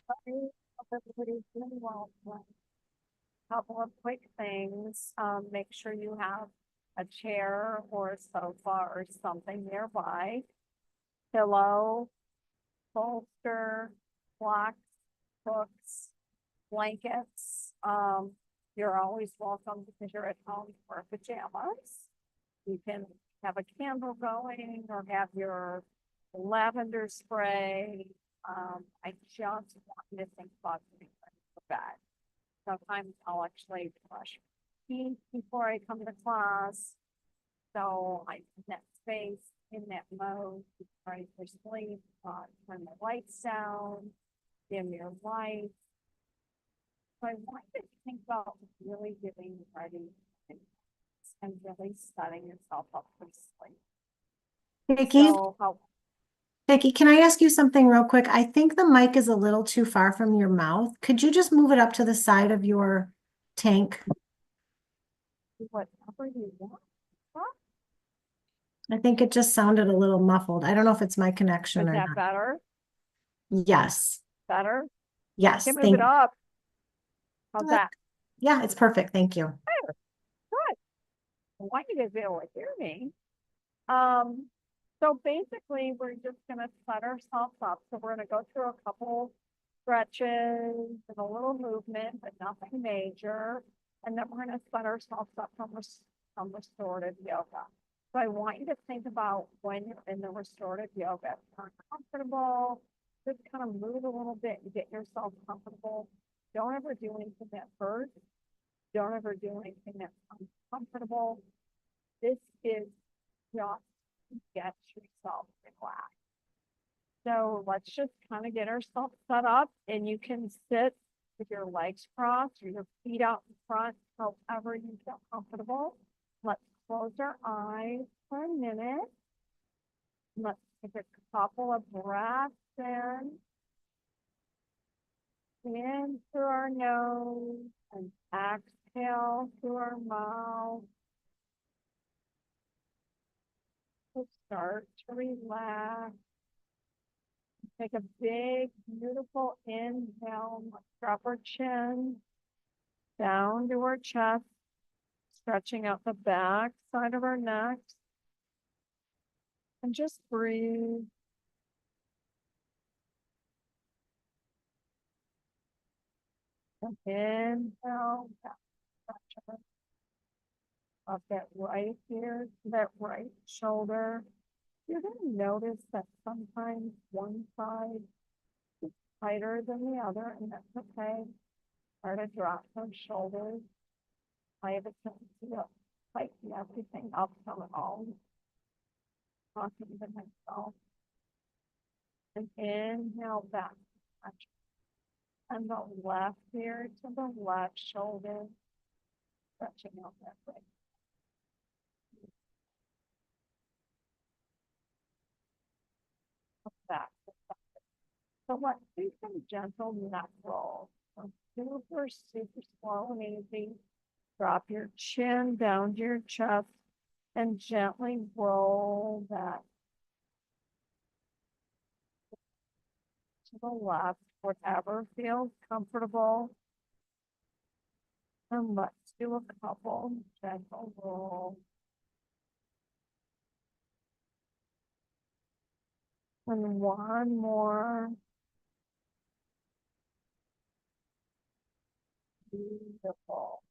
Everybody- Everybody's doing well. Couple of quick things. Make sure you have a chair or a sofa or something nearby. Pillow, bolster, blocks, books, blankets. You're always welcome because you're at home for pajamas. You can have a candle going or have your lavender spray. I just want you to think about getting ready for bed. Sometimes I'll actually brush my teeth before I come to class. So I'm in that space, in that mode, ready for sleep, turn the lights down, dim your lights. So I want you to think about really getting ready and really setting yourself up for sleep. Vicky, So how Vicky, can I ask you something real quick? I think the mic is a little too far from your mouth. Could you just move it up to the side of your tank? whatever you want. I think it just sounded a little muffled. I don't know if it's my connection Is or that not. better? Yes, Better? I yes, can move it up. How's uh, that? yeah, it's perfect. Thank you. Better. Good. I want you to be able to hear me. Um, so basically, we're just gonna set ourselves up. So we're gonna go through a couple stretches and a little movement, but nothing major. And then we're gonna set ourselves up from restorative yoga. So I want you to think about when you're in the restorative yoga, if you're uncomfortable, just kind of move a little bit and get yourself comfortable. Don't ever do anything that hurts. Don't ever do anything that's uncomfortable. This is just to get yourself relaxed. So let's just kind of get ourselves set up, and you can sit with your legs crossed or your feet out in front, however you feel comfortable. Let's close our eyes for a minute. Let's take a couple of breaths in through our nose and exhale through our mouth. So start to relax. Take a big, beautiful inhale. Let's drop our chin down to our chest, stretching out the back side of our neck. And just breathe. And inhale, back up that right ear to that right shoulder. You're going to notice that sometimes one side is tighter than the other, and that's okay. Try to drop those shoulders. I have a tendency to tighten everything up from it all. Talking to myself. And inhale back. And the left ear to the left shoulder. Stretching out that way. Back. So let's do some gentle neck rolls. So super, super slow and easy. Drop your chin down to your chest and gently roll that to the left, whatever feels comfortable. And let's do a couple gentle rolls. And one more. Beautiful.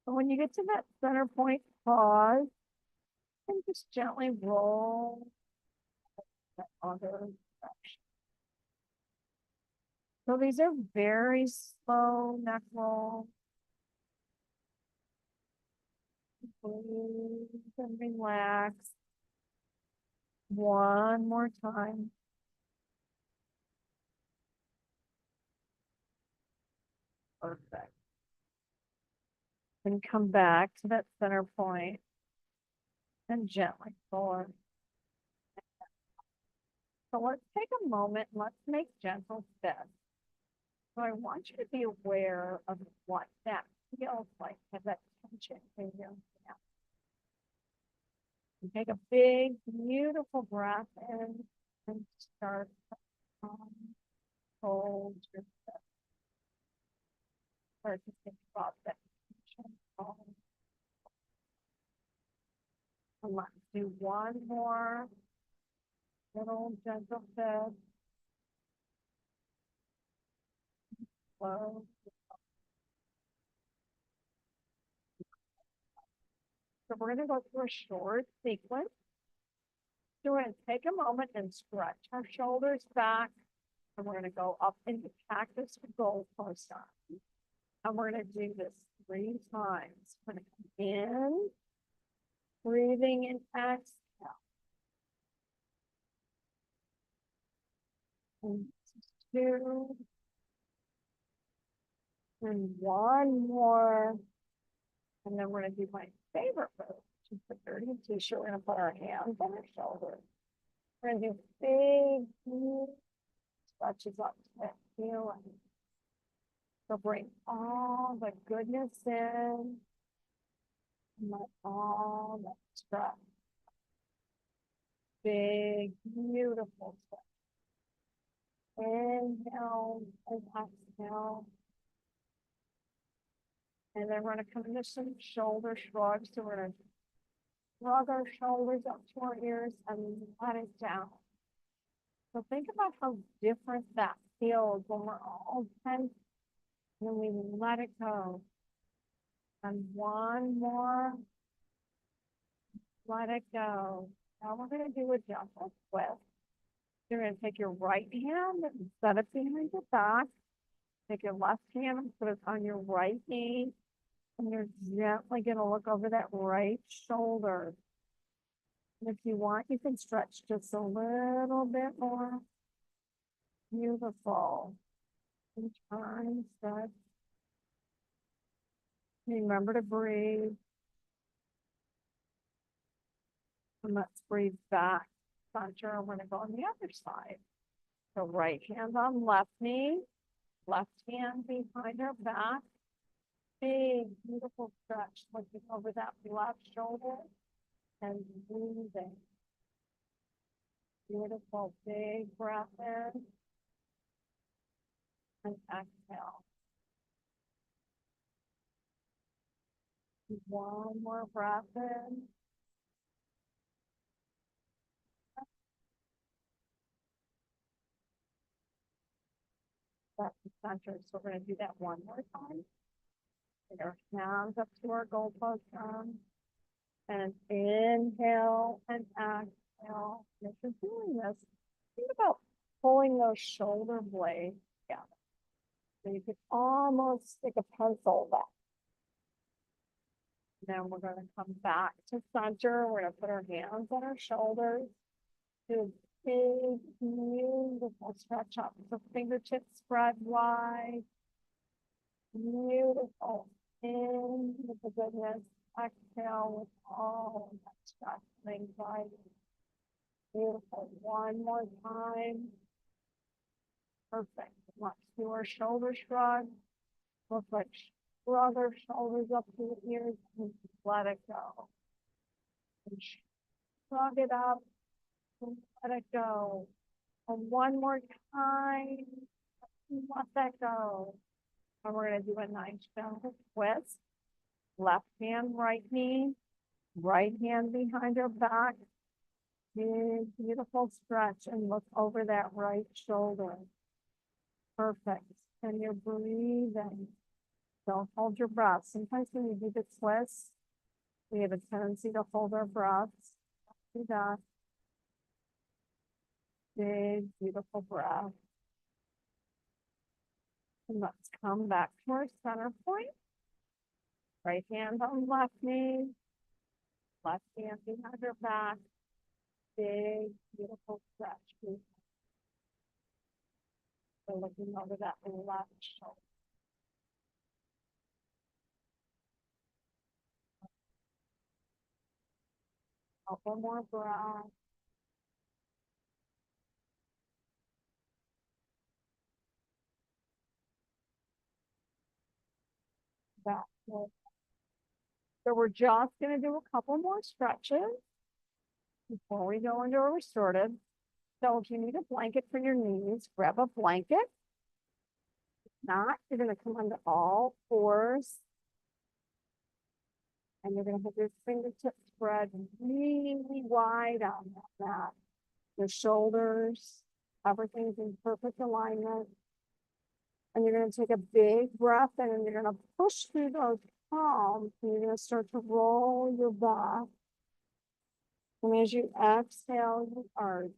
And when you get to that center point, pause and just gently roll that other direction. So these are very slow neck rolls. Breathe and relax. One more time. Perfect. And come back to that center point and gently forward. So let's take a moment and let's make gentle steps. So I want you to be aware of what that feels like, have that tension in your neck. You take a big, beautiful breath in and start. hold your breath. Start to think about that. And let's do one more little gentle step. Slow. So we're gonna go through a short sequence. So we're gonna take a moment and stretch our shoulders back. And we're gonna go up into cactus gold post arm. And we're gonna do this 3 times. We're gonna come in, breathing and exhale. And 2. And 1 more. And then we're gonna do my favorite move, which is the dirty t-shirt. We're gonna put our hands on our shoulders. We're gonna do big stretches up to that feeling. So bring all the goodness in. And let all that stretch. Big, beautiful stretch. Inhale and exhale. And then we're gonna come into some shoulder shrugs. So we're gonna shrug our shoulders up to our ears and let it down. So think about how different that feels when we're all tense and we let it go. And 1 more, let it go. Now we're gonna do a gentle twist. You're gonna take your right hand and set it behind your back. Take your left hand and put it on your right knee. And you're gently gonna look over that right shoulder. And if you want, you can stretch just a little bit more. Beautiful. And turn, stretch. Remember to breathe. And let's breathe back. Center. We're gonna go on the other side. So right hand on left knee, left hand behind our back. Big, beautiful stretch, looking over that left shoulder and breathing. Beautiful, big breath in and exhale. 1 more breath in. That's the center. So we're going to do that 1 more time. Bring our hands up to our goalpost arm. And inhale and exhale. If you're doing this, think about pulling those shoulder blades together. So you could almost stick a pencil back. Then we're going to come back to center. We're going to put our hands on our shoulders. Do a big, beautiful stretch up. So fingertips spread wide. Beautiful. In with the goodness. Exhale with all of that stress and anxiety. Beautiful. 1 more time. Perfect. Let's do our shoulder shrug. Look like shrug our shoulders up to the ears and let it go. And shrug it up and let it go. And 1 more time. Let that go. And we're going to do a nice gentle twist. Left hand, right knee, right hand behind our back. Big, beautiful stretch and look over that right shoulder. Perfect. And you're breathing. Don't hold your breath. Sometimes when you do the twist, we have a tendency to hold our breaths. Do that. Big, beautiful breath. And let's come back to our center point. Right hand on left knee. Left hand behind your back. Big, beautiful stretch. So looking over that left shoulder. Couple more breaths. Back. So we're just going to do a couple more stretches before we go into a restorative. So if you need a blanket for your knees, grab a blanket. not, you're gonna come onto all fours. And you're gonna have your fingertips spread really wide on that mat. Your shoulders, everything's in perfect alignment. And you're gonna take a big breath in and you're gonna push through those palms and you're gonna start to roll your back. And as you exhale, you arch.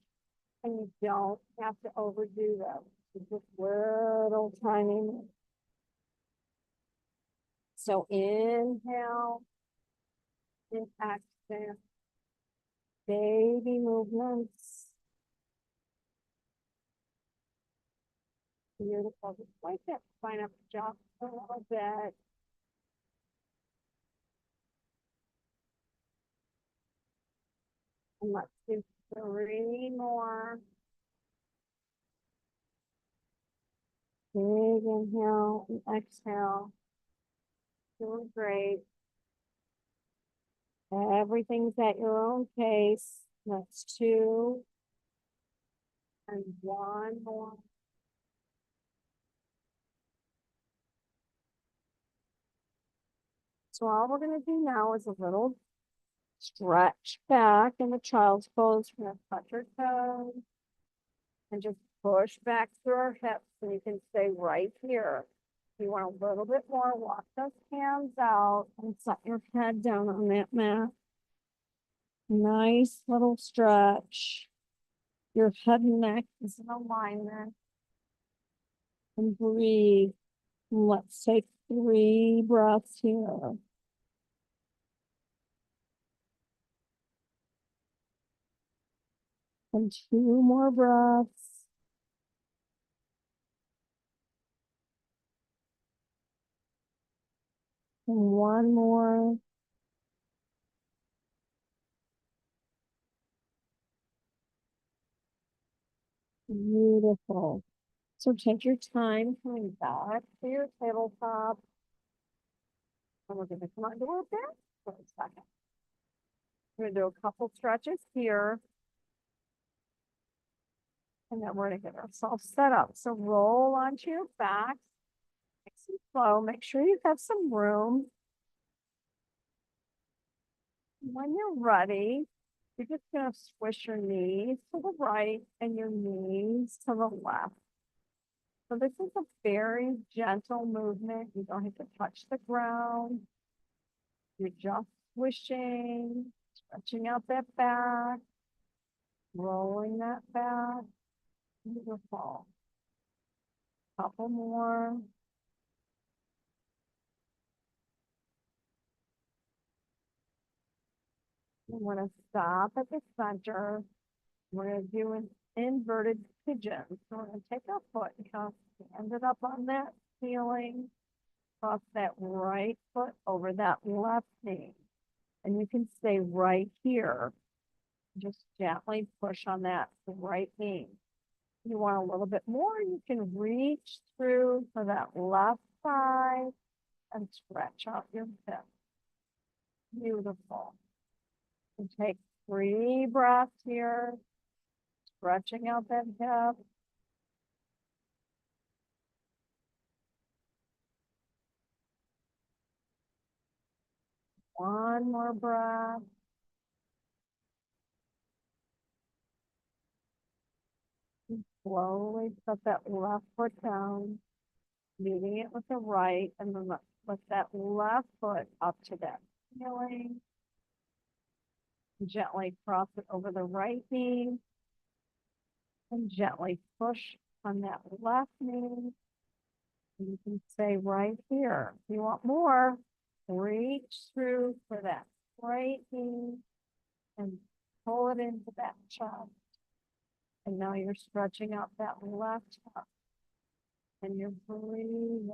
And you don't have to overdo them. Just little tiny. So inhale and exhale. Baby movements. Beautiful. Just like that spine up just a little bit. And let's do 3 more. Big inhale and exhale. Doing great. Everything's at your own pace. That's 2. And 1 more. So all we're going to do now is a little stretch back in the child's pose. We're going to touch our toes and just push back through our hips. And you can stay right here. If you want a little bit more, walk those hands out and set your head down on that mat. Nice little stretch. Your head and neck is in alignment. And breathe. Let's take 3 breaths here. And 2 more breaths. And 1 more. Beautiful. So take your time coming back to your tabletop. And we're going to come onto our back for a second. We're going to do a couple stretches here. And then we're going to get ourselves set up. So roll onto your back. Nice and slow. Make sure you have some room. When you're ready, you're just going to swish your knees to the right and your knees to the left. So this is a very gentle movement. You don't have to touch the ground. You're just swishing, stretching out that back, rolling that back. Beautiful. Couple more. We're going to stop at the center. We're going to do an inverted pigeon. So we're going to take our foot and kind of stand it up on that ceiling. Cross that right foot over that left knee. And you can stay right here. Just gently push on that right knee. If you want a little bit more, you can reach through for that left side and stretch out your hip. Beautiful. And take 3 breaths here, stretching out that hip. One more breath. And slowly put that left foot down, meeting it with the right, and then lift that left foot up to that ceiling. Gently cross it over the right knee and gently push on that left knee. And you can stay right here. If you want more, reach through for that right knee and pull it into that chest. And now you're stretching out that left hip and you're breathing.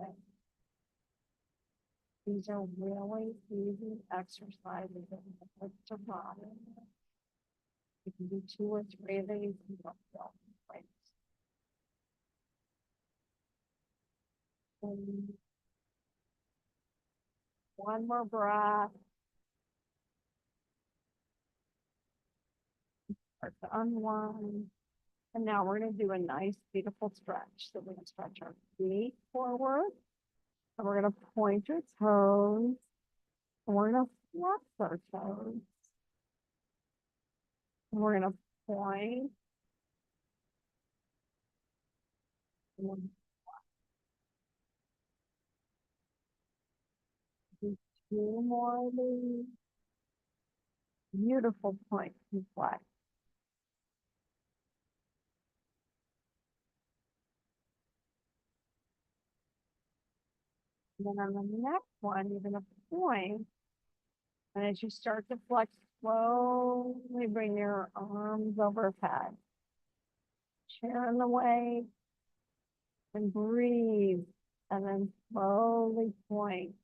These are really easy exercises that you can to bottom. You can do 2 or 3 of these and you'll feel great. And 1 more breath. Start to unwind. And now we're gonna do a nice, beautiful stretch. So we're gonna stretch our feet forward. And we're gonna point our toes. And we're gonna flex our toes. And we're gonna point. And do two more of these. Beautiful point and flex. And then on the next one, you're gonna point. And as you start to flex, slowly bring your arms overhead. Chair in the way. And breathe. And then slowly point.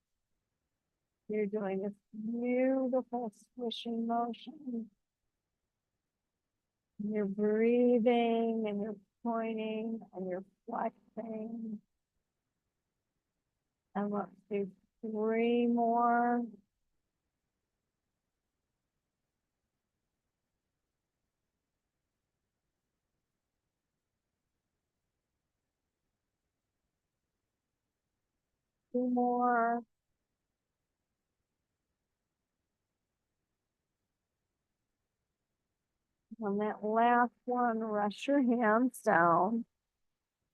You're doing this beautiful swishing motion. You're breathing and you're pointing and you're flexing. And let's do three more. Two more. On that last one, rest your hands down.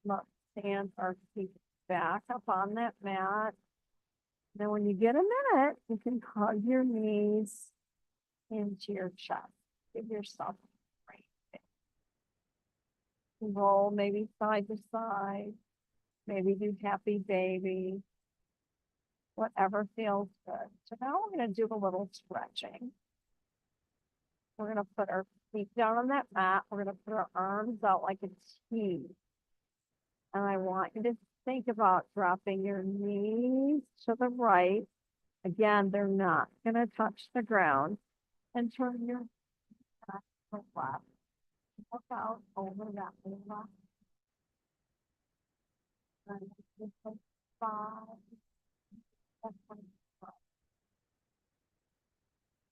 Let's stand our feet back up on that mat. Then when you get a minute, you can hug your knees into your chest. Give yourself a break. Roll maybe side to side. Maybe do happy baby. Whatever feels good. So now we're going to do a little stretching. We're going to put our feet down on that mat. We're going to put our arms out like a T. And I want you to think about dropping your knees to the right. Again, they're not going to touch the ground. And turn your back to the left. Look out over that left. And just like 5. That's 25.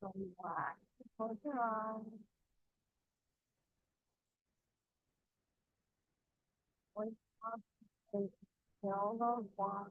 So relax. Close your eyes. Wake up. And feel those ones.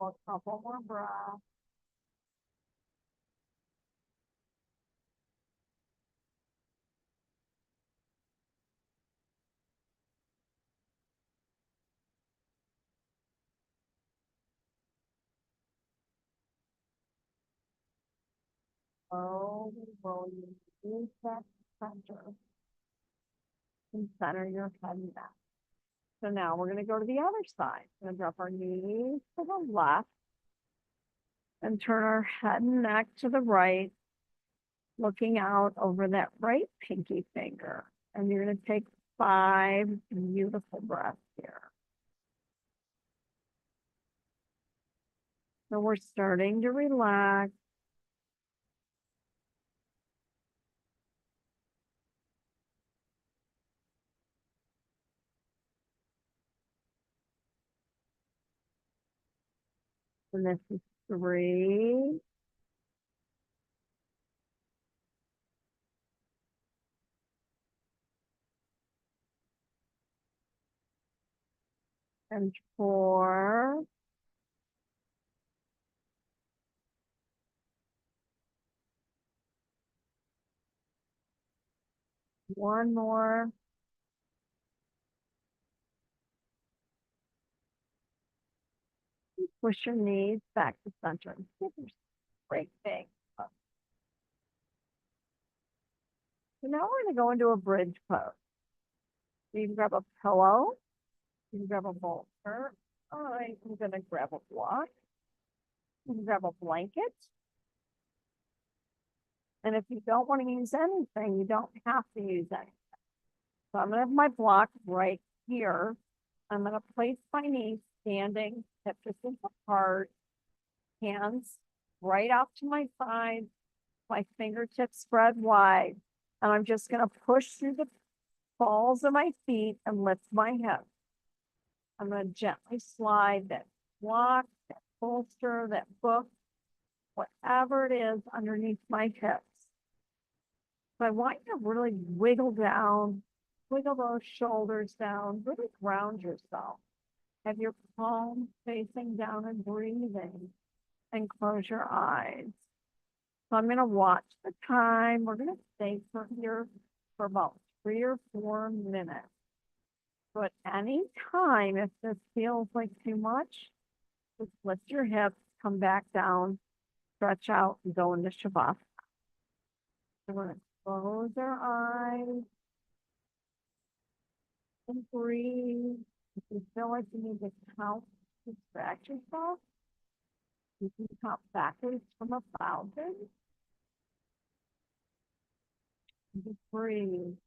A couple more breaths. Slowly roll your knees back to center. And center your head and neck. So now we're going to go to the other side. We're going to drop our knees to the left. And turn our head and neck to the right. Looking out over that right pinky finger. And you're going to take 5 beautiful breaths here. So we're starting to relax. And this is 3. And 4. One more. Push your knees back to center. And give yourself a great big hug. So now we're going to go into a bridge pose. So you can grab a pillow. You can grab a bolster. All right, I'm going to grab a block. You can grab a blanket. And if you don't want to use anything, you don't have to use anything. So I'm going to have my block right here. I'm going to place my knees standing, hip distance apart, hands right out to my side, my fingertips spread wide. And I'm just gonna push through the balls of my feet and lift my hips. I'm gonna gently slide that block, that bolster, that book, whatever it is underneath my hips. So I want you to really wiggle down, wiggle those shoulders down, really ground yourself. Have your palms facing down and breathing, and close your eyes. So I'm gonna watch the time. We're gonna stay for here for about 3 or 4 minutes. So at any time, if this feels like too much, just lift your hips, come back down, stretch out, and go into Shavasana. So we're gonna close our eyes and breathe. If you feel like you need to count, distract yourself, you can count backwards from 1,000. Just breathe.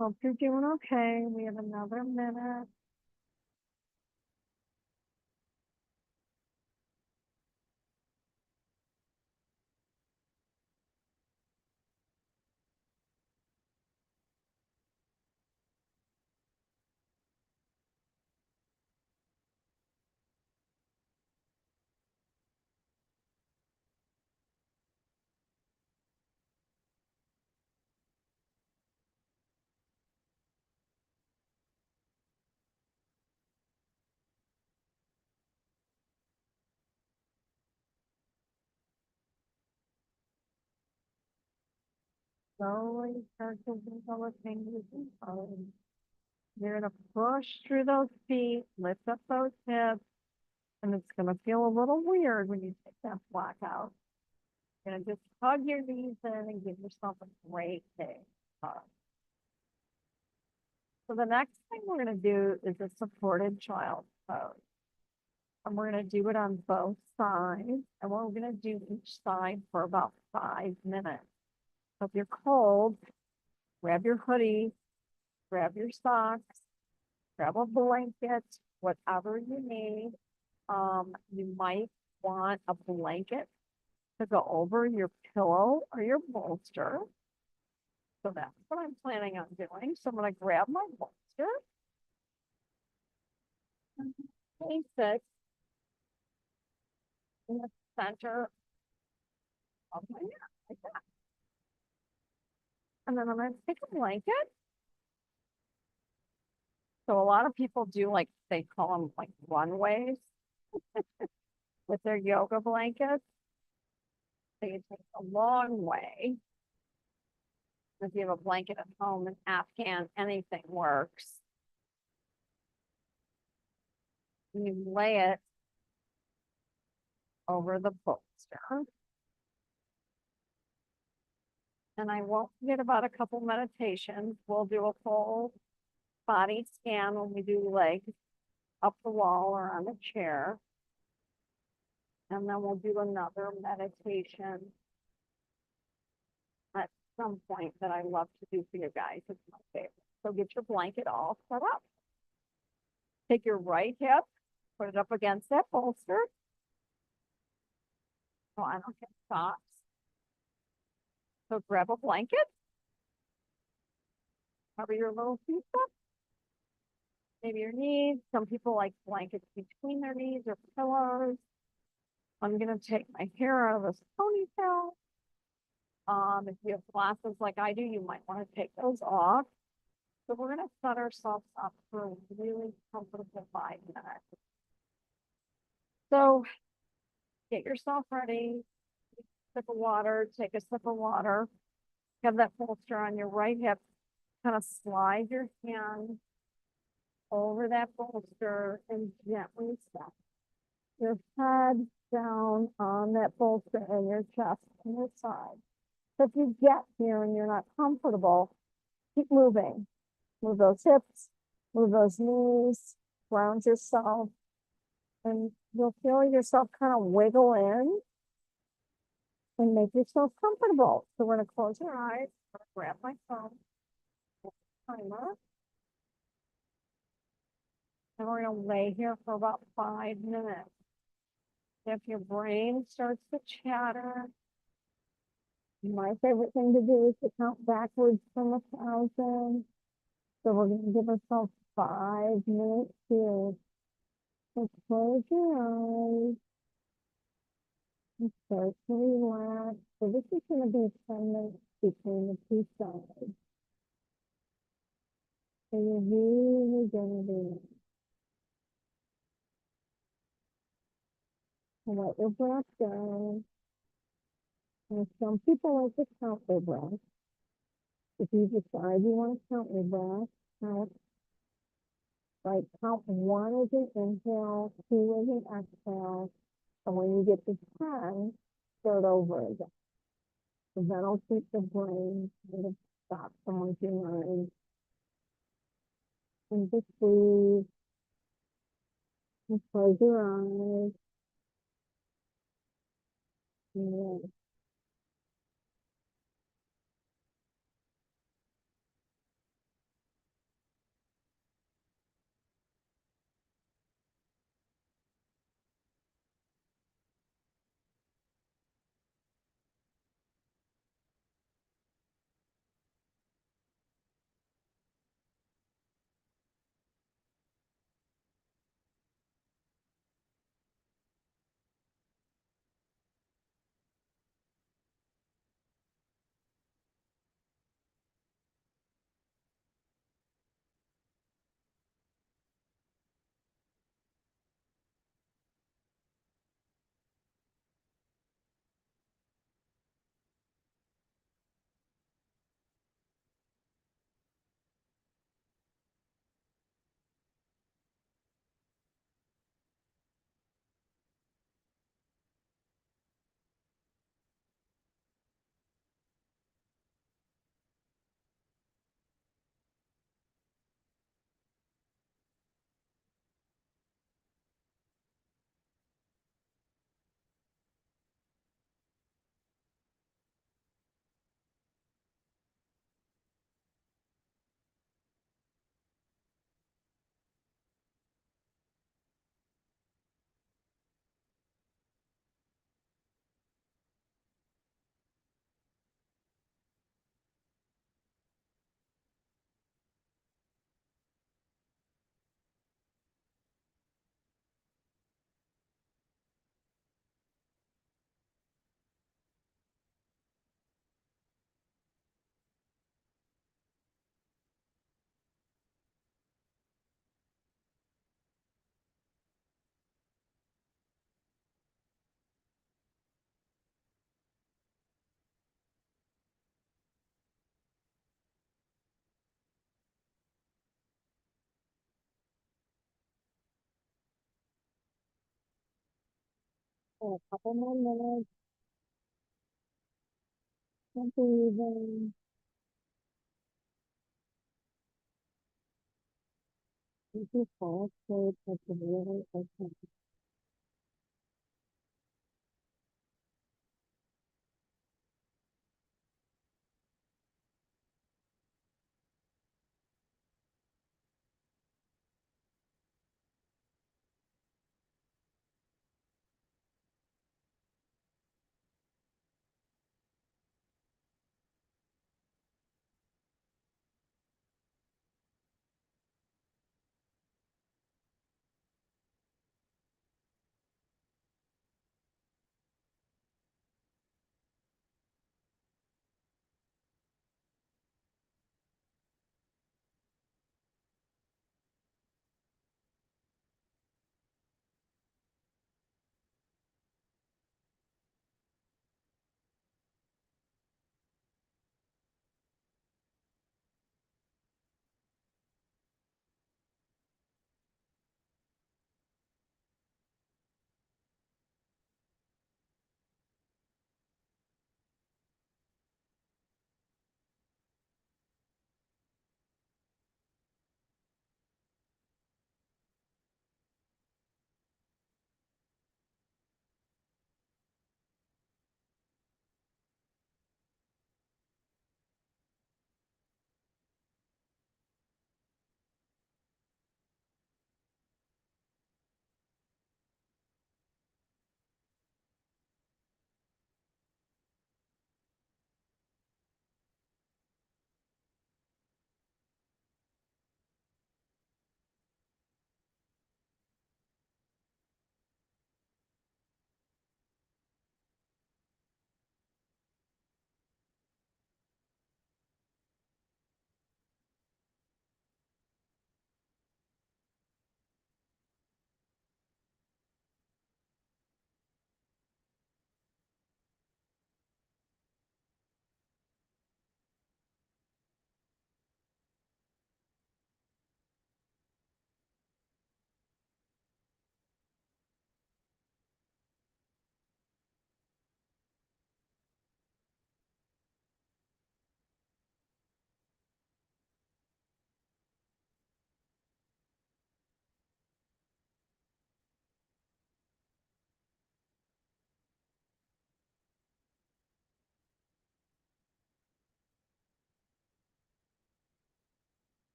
Hope you're doing okay. We have another minute. Slowly start to wiggle the fingers and toes. You're gonna push through those feet, lift up those hips, and it's gonna feel a little weird when you take that block out. You're gonna just hug your knees in and give yourself a great big hug. So the next thing we're gonna do is a supported child pose. And we're gonna do it on both sides, and we're gonna do each side for about 5 minutes. So if you're cold, grab your hoodie, grab your socks, grab a blanket, whatever you need. You might want a blanket to go over your pillow or your bolster. So that's what I'm planning on doing. So I'm gonna grab my bolster, place it in the center of my neck, like that. And then I'm gonna take a blanket. So a lot of people do like, they call them like runways with their yoga blankets. So you take a long way. If you have a blanket at home, an Afghan, anything works. And you lay it over the bolster. And I won't forget about a couple meditations. We'll do a full body scan when we do legs up the wall or on the chair. And then we'll do another meditation at some point that I love to do for you guys. It's my favorite. So get your blanket all set up. Take your right hip, put it up against that bolster. Oh, I don't get socks. So grab a blanket, cover your little feet up, maybe your knees. Some people like blankets between their knees or pillows. I'm gonna take my hair out of this ponytail. If you have glasses like I do, you might want to take those off. So we're gonna set ourselves up for a really comfortable 5 minutes. So get yourself ready, sip of water, take a sip of water, have that bolster on your right hip, kind of slide your hand over that bolster and gently step your head down on that bolster and your chest and your side. So if you get here and you're not comfortable, keep moving. Move those hips, move those knees, ground yourself, and you'll feel yourself kind of wiggle in and make yourself comfortable. So we're gonna close your eyes, grab my phone, timer, and we're gonna lay here for about 5 minutes. If your brain starts to chatter, my favorite thing to do is to count backwards from 1,000. So we're gonna give ourselves 5 minutes here. So close your eyes and start to relax. So this is gonna be 10 minutes between the two sides. So you're really gonna be let your breath go. And some people like to count their breath. If you decide you want to count your breath, count like count one as an inhale, two as an exhale, and when you get to 10, start over again. So that'll keep the brain kind of stop from monkeying around and just breathe and close your eyes. And a couple more minutes. And breathing. If you fall asleep, that's really okay.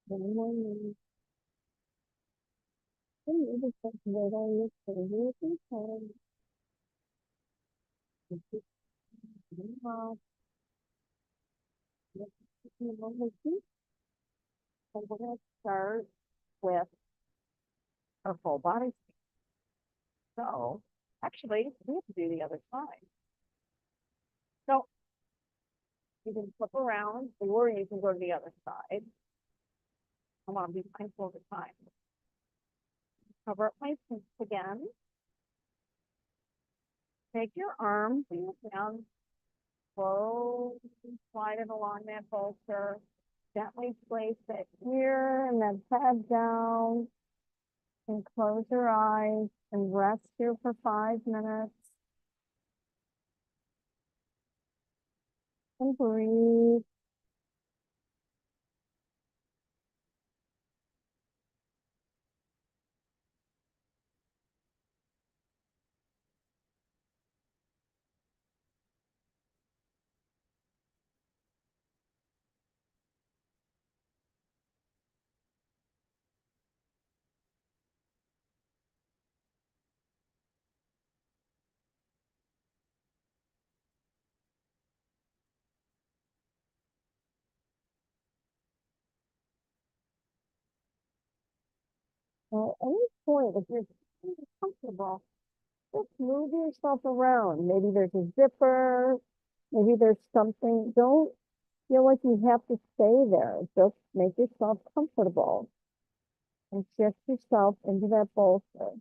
Then when you just think that I look for you, you know, you know, so we're gonna start with our full body. So actually, we have to do the other side. So you can flip around or you can go to the other side. I want to be mindful of the time. Cover up my hips again. Take your arm, bring it down, slowly slide it along that bolster. Gently place it here and then head down. And close your eyes and rest here for 5 minutes. And breathe. At any point, if you're feeling comfortable, just move yourself around. Maybe there's a zipper, maybe there's something. Don't feel like you have to stay there. Just make yourself comfortable and shift yourself into that bolster.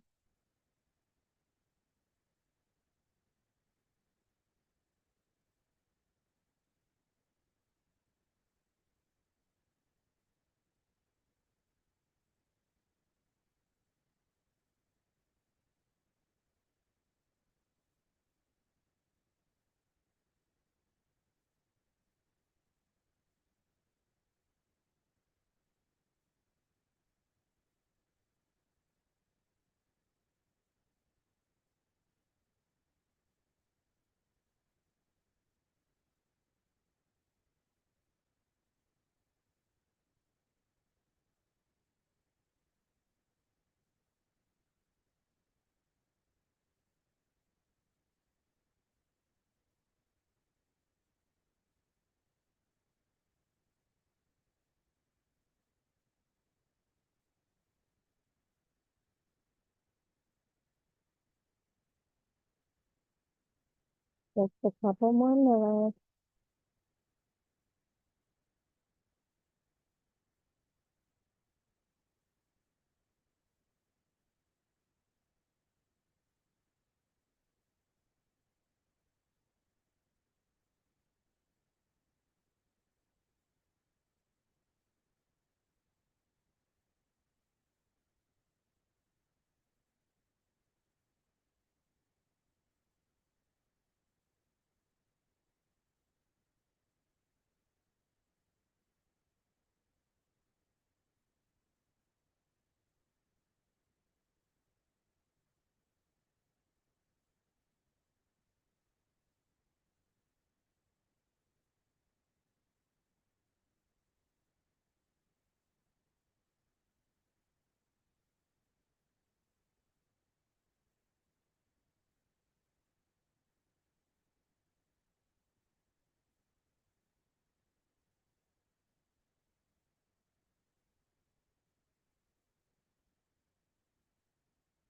Just a couple more minutes.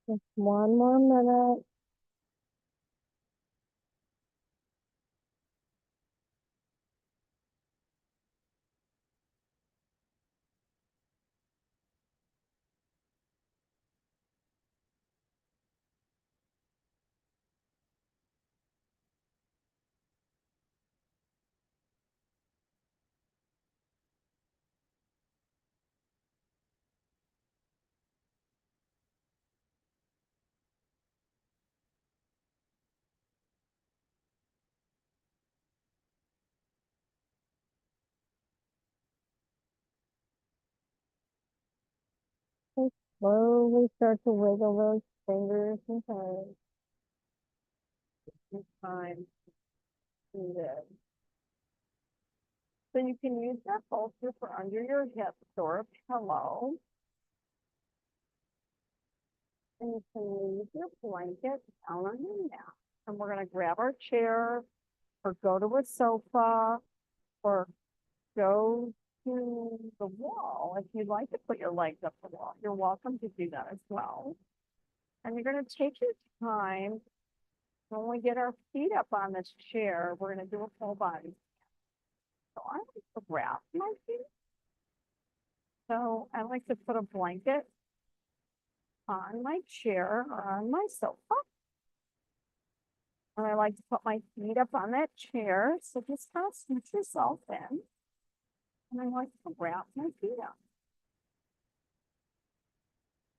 Just one more minute. Just slowly start to wiggle those fingers and toes. Each time do this. So you can use that bolster for under your hips or a pillow. And you can leave your blanket down on your mat. And we're going to grab our chair or go to a sofa or go to the wall. If you'd like to put your legs up the wall, you're welcome to do that as well. And you're going to take your time. When we get our feet up on this chair, we're going to do a full body. So I like to wrap my feet. So I like to put a blanket on my chair or on my sofa. And I like to put my feet up on that chair. So just kind of scooch yourself in. And I like to wrap my feet up.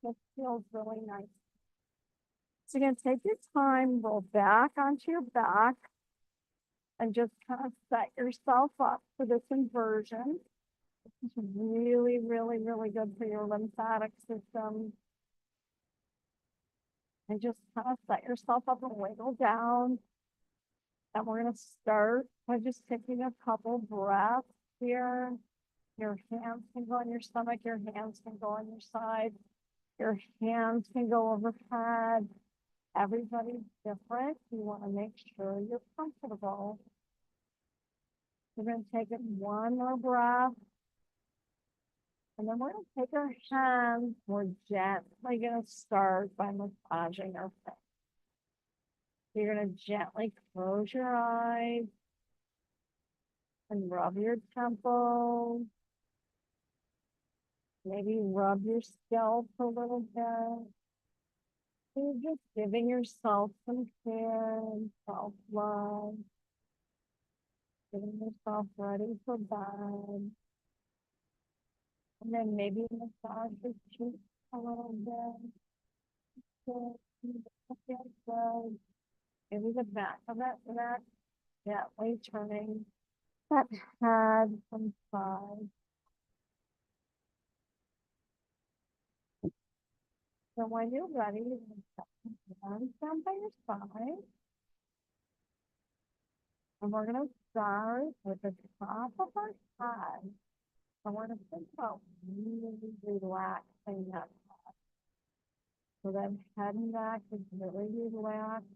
It feels really nice. So you're gonna take your time, roll back onto your back, and just kind of set yourself up for this inversion. It's really, really, really good for your lymphatic system. And just kind of set yourself up and wiggle down. And we're gonna start by just taking a couple breaths here. Your hands can go on your stomach, your hands can go on your side, your hands can go overhead. Everybody's different. You want to make sure you're comfortable. We're going to take it one more breath. And then we're going to take our hands. We're gently going to start by massaging our face. You're going to gently close your eyes and rub your temples. Maybe rub your scalp a little bit. You're just giving yourself some care and self-love. Getting yourself ready for bed. And then maybe massage your cheeks a little bit. So, good. Maybe the back of that neck, gently turning that head from side. So when you're ready, you can set your hands down by your side. And we're going to start with the top of our head. I want to think about really relaxing that. So that head and neck is really relaxed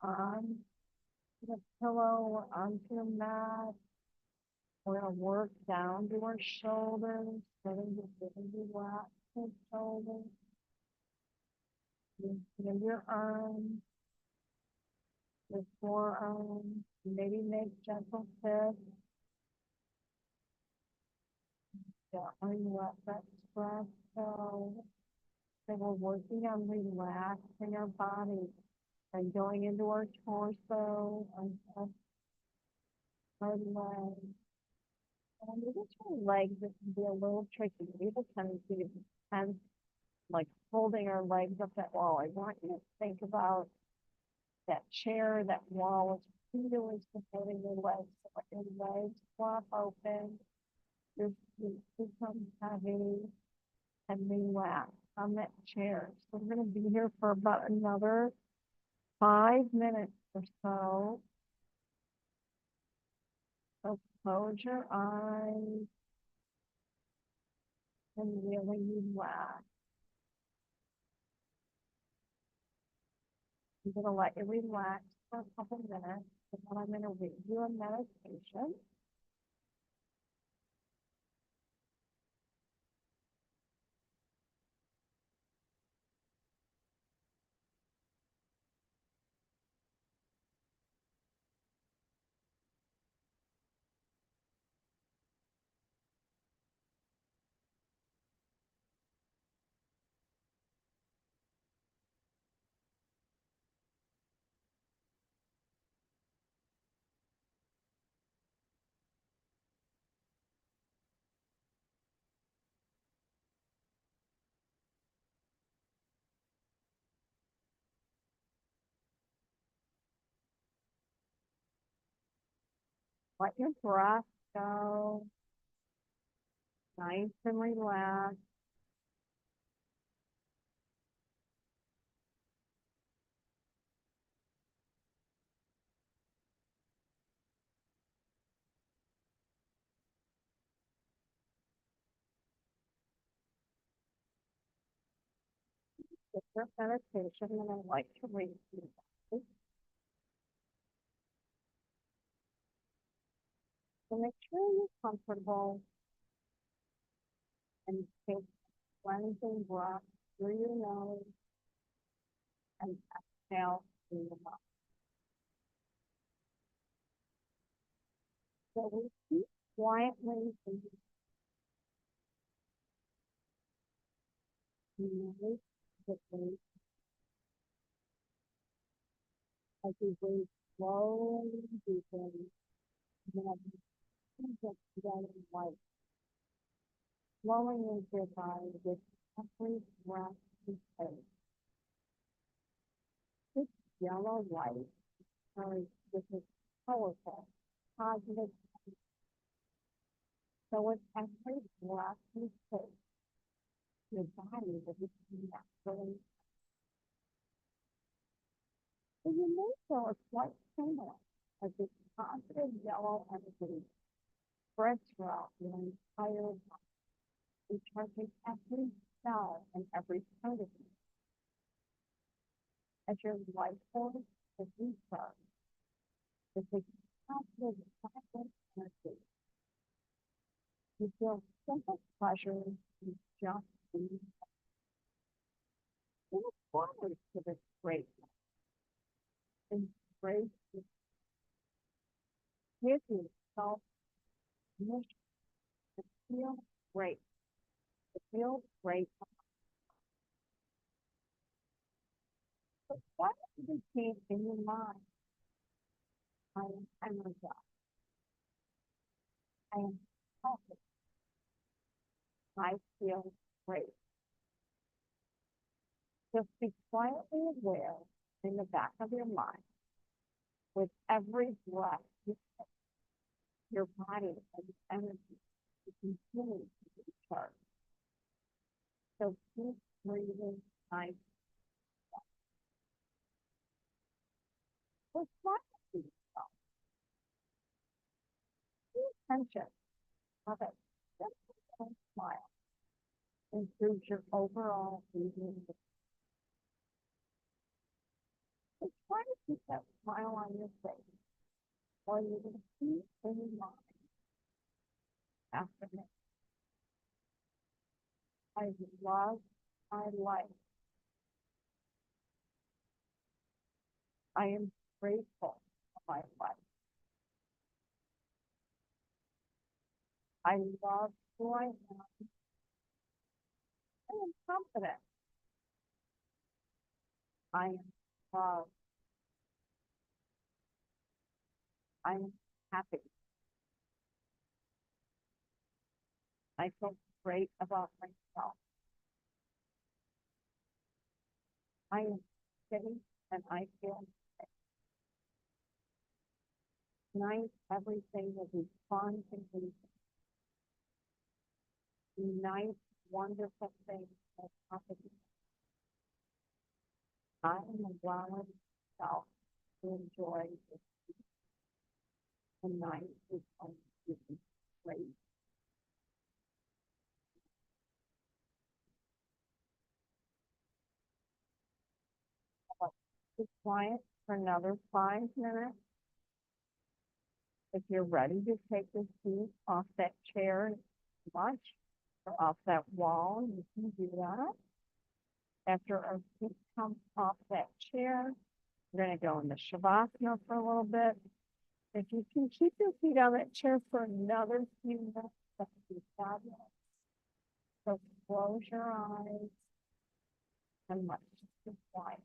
on the pillow or onto the mat. We're going to work down to our shoulders, starting to really relax the shoulders. Into your arms, your forearms, maybe make gentle fists. Gently let that stress go. So we're working on relaxing our body and going into our torso and our legs. And maybe our legs, it can be a little tricky. We have a tendency to tense, like holding our legs up that wall. I want you to think about that chair, that wall is really supporting your legs. So let your legs flop open, your feet become heavy and relax on that chair. So we're going to be here for about another 5 minutes or so. So close your eyes and really relax. I'm going to let you relax for a couple minutes, and then I'm going to read you a meditation. Let your breath go, nice and relaxed. Different meditation, and I like to read you. So make sure you're comfortable and take cleansing breath through your nose and exhale through the mouth. So we keep quietly in the nose, the face, as we breathe slowly deeply, and then get together and light, flowing into your body with every breath you take. This yellow light carries with it powerful, positive, so with every breath you take, your body will become naturally. So you may feel a slight tremor as this positive yellow energy spreads throughout your entire body, recharging every cell and every part of you. As your life force is recharged with this positive, vibrant energy, you feel simple pleasure in just being. You look forward to this great embrace this, give yourself permission to feel great, to feel great. But what is the change in your mind? I am energized. I am healthy. I feel great. Just be quietly aware in the back of your mind with every breath you take, your body and energy to continue to recharge. So keep breathing nice. So smile to yourself. Pay attention of it. Just a smile improves your overall breathing. So try to keep that smile on your face while you repeat in your mind after me. I love my life. I am grateful for my life. I love who I am. I am confident. I am loved. I am happy. I feel great about myself. I am safe and I feel safe. Tonight, everything will be fun and easy. Nice, wonderful things will happen. I am allowing myself to enjoy this. Tonight is going to be great. Be quiet for another 5 minutes. If you're ready to take your feet off that chair much or off that wall, you can do that. After our feet come off that chair, we're going to go into Shavasana for a little bit. If you can keep your feet on that chair for another few minutes, that would be fabulous. So close your eyes and let's just be quiet.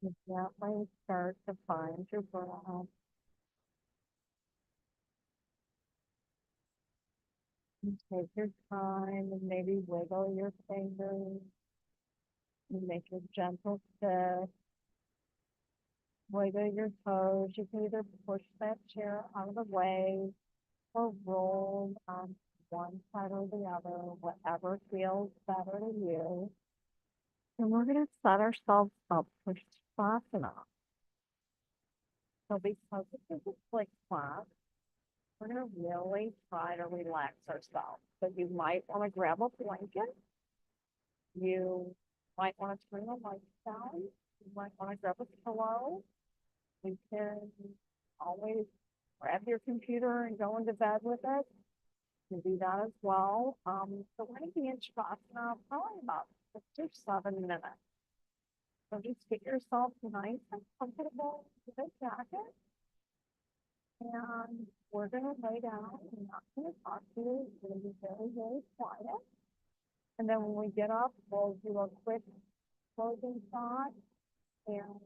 You gently start to find your breath. You take your time and maybe wiggle your fingers. You make a gentle fist. Wiggle your toes. You can either push that chair out of the way or roll on one side or the other, whatever feels better to you. And we're going to set ourselves up for Shavasana. So because this is a slick class, we're going to really try to relax ourselves. So you might want to grab a blanket. You might want to turn the lights down. You might want to grab a pillow. You can always grab your computer and go into bed with it. You can do that as well. So we're going to be in Shavasana probably about 6 or 7 minutes. So just get yourself nice and comfortable with a jacket. And we're gonna lay down. I'm not gonna talk to you. It's gonna be very, very quiet. And then when we get up, we'll do a quick closing thought and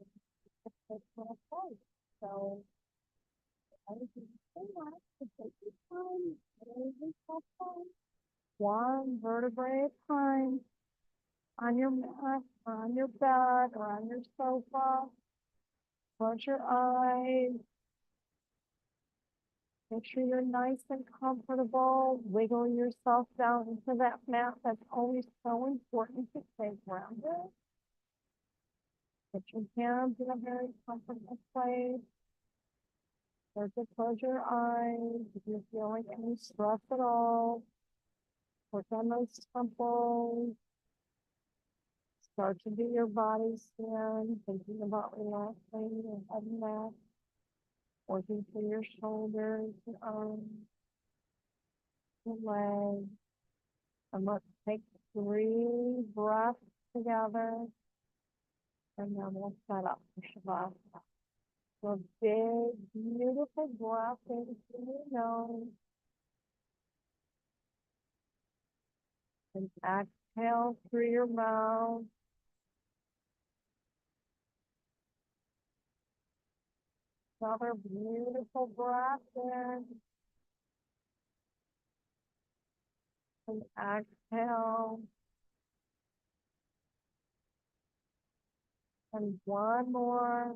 it's gonna close. So I would just say that to take your time, really yourself time. One vertebrae at a time on your mat, or on your bed, or on your sofa. Close your eyes. Make sure you're nice and comfortable. Wiggle yourself down into that mat. That's always so important to stay grounded. Put your hands in a very comfortable place. Start to close your eyes. If you're feeling any stress at all, work on those temples. Start to do your body scan, thinking about relaxing your head and neck, working through your shoulders, your arms, your legs. And let's take 3 breaths together. And then we'll set up for Shavasana. So big, beautiful breath into your nose. And exhale through your mouth. Another beautiful breath in. And exhale. And one more.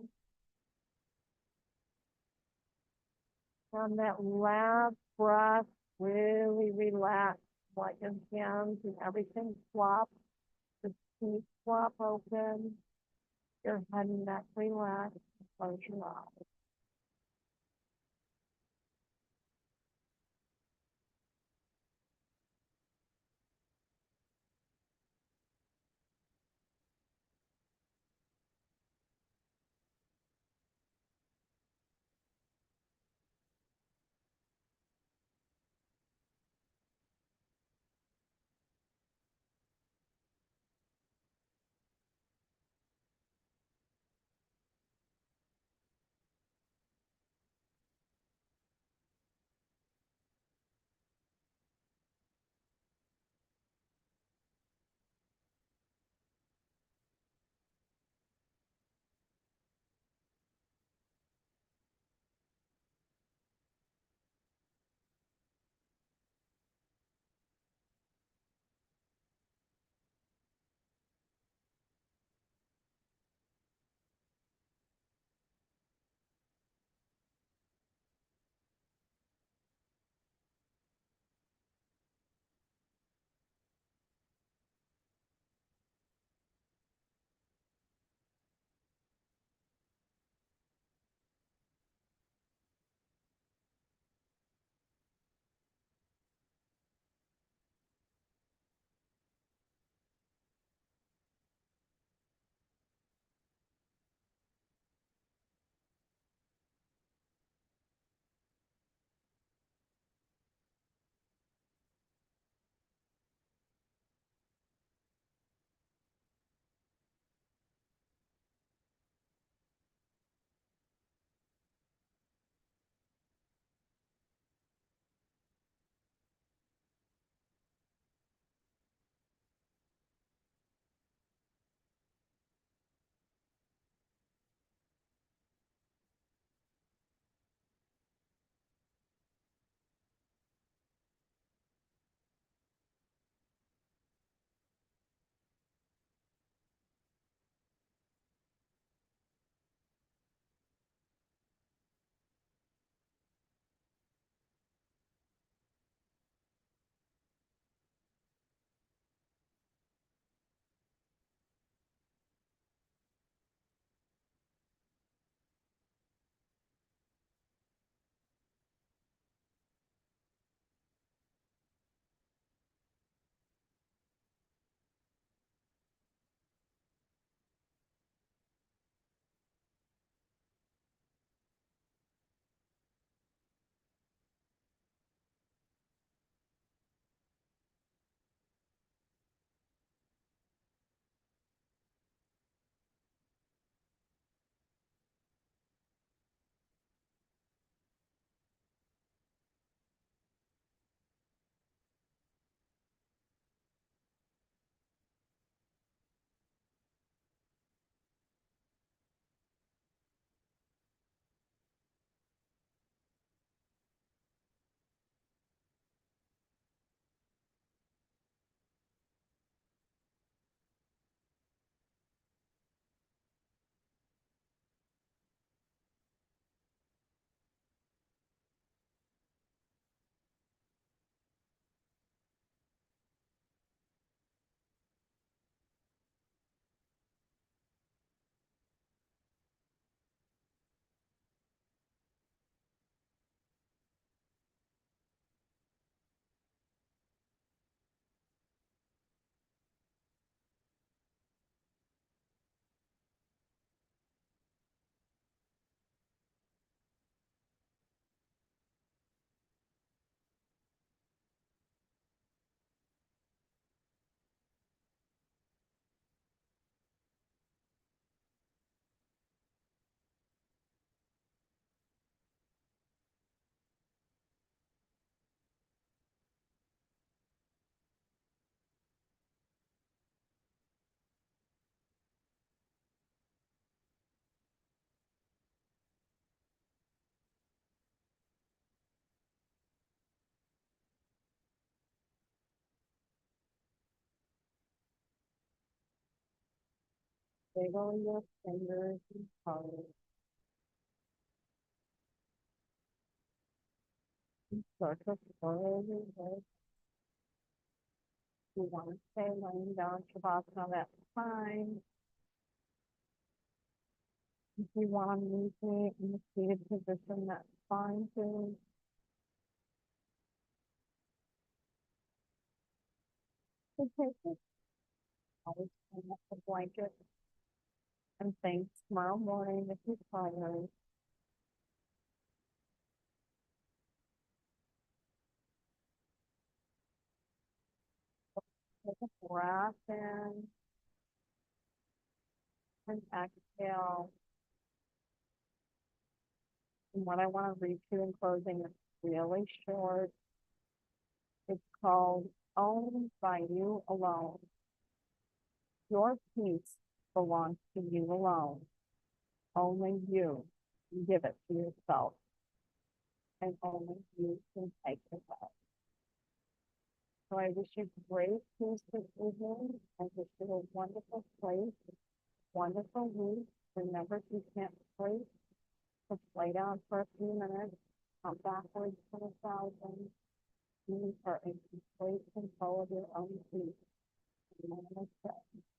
On that last breath, really relax. Let your hands and everything flop. The feet flop open. Your head and neck relax. Close your eyes. Wiggle your fingers and toes. Start to swirl your head. If you want to stay laying down Shavasana, that's fine. If you want to meet me in the seated position, that's fine too. So take it. Always turn up the blanket and thanks tomorrow morning if you're tired. Take a breath in and exhale. And what I want to read to you in closing is really short. It's called Owned by You Alone. Your peace belongs to you alone. Only you can give it to yourself, and only you can take it back. So I wish you great peace this evening. I wish you a wonderful place, wonderful week. Remember, if you can't sleep, just lay down for a few minutes, come backwards to 1,000. You are in complete control of your own peace. Namaste.